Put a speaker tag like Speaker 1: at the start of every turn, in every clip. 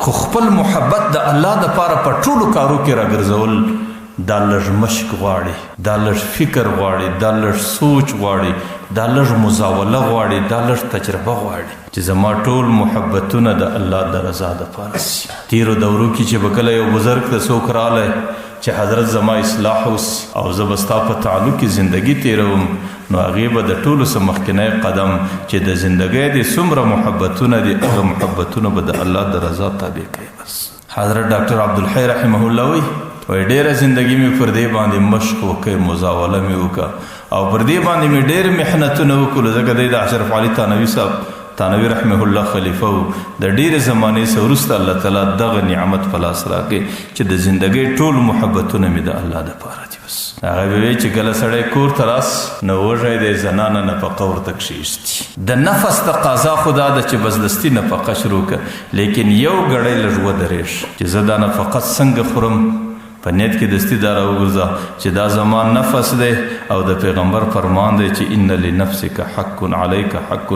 Speaker 1: خو خپل محبت د الله دپاره په ټولو کارو کې راګرځول دا لږ مشق غواړي، دا لږ فکر غواړي، دا لږ سوچ غواړي، دا لږ مزاوله غواړي، دا لږ تجربه غواړي چې زما ټول محبتونه د الله د رضا دپاره سي. تیرو دورو کې چې به کله یو بزرګ ته څوک رالی چې حضرت زما اصلاح اوسي او زه به ستا په تعلق کې زندګي تیروم، نو هغې به د ټولو څه مخکینی قدم چې د زندګۍ د څومره محبتونه دي هغه محبتونه به د الله د رضا تابع کوي. بس حضرت ډاکټر عبدالحی رحمه الله وایي ډېره زندګي مې پر دې باندې مشق وکړ، مزاوله مې وکړه او پر دې باندې مې ډېر محنتونه وکړل، ځکه دی د اشرف علي تانوي صاحب تانوي رحمه الله خلیفه و. د ډېرې زمانې څه وروسته الله تعالی دغه نعمت په لاس راکړې چې د زندګۍ ټول محبتونه مې د الله دپاره دي. بس هغه به وایي چې کله سړی کور ته راس نو وږی دی زنانه نفقه ورته کښېږدي. د نفس تقاضا خو دا ده چې بس دستي نفقه شروع کړه، لیکن یو ګړی لږ ودرېږ چې زه دا نفقه څنګه خورم، په نیت کې دستي دا راوګرځه چې دا زما نفس دی او د پیغمبر فرمان دی چې ان لنفسک حق علیک حق،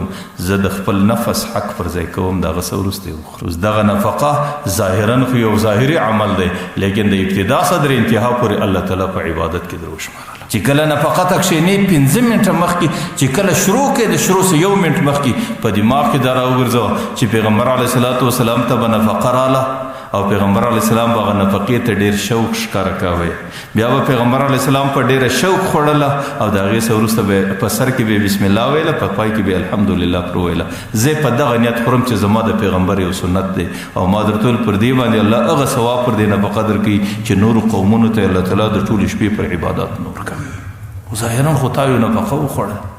Speaker 1: زه د خپل نفس حق پر ځای کوم، دغه څه وروسته وخورو. دغه نفقه ظاهرا خو یو ظاهري عمل دی، لیکن د ابتدا څخه تر انتها پورې الله تعالی په عبادت کې در وشمارله. چې کله نفقه ته کښېنې 15 منټه مخکې، چې کله شروع کې د شروع څه 1 منټ مخکې په دماغ کې دا راوګرځوه چې پیغمبر علیه الصلاة والسلام ته به نفقه راله او پیغمبر علیه السلام به هغه نفقې ته ډېر شوق ښکاره کوی، بیا به پیغمبر علیه السلام په ډېره شوق خوړله او د هغې څه وروسته به په سر کې به بسم الله ویله، په پای کې به الحمدلله پر ویله. زه په دغه نیت خورم چې زما د پیغمبر یو سنت دی او ما درته پر دې باندې الله هغه ثواب پر دې نفقه درکوي چې نورو قومونو ته الله تعالی د ټولې شپې پر عبادات نور کوي. ظاهرا خو تا یو نفقه وخوړه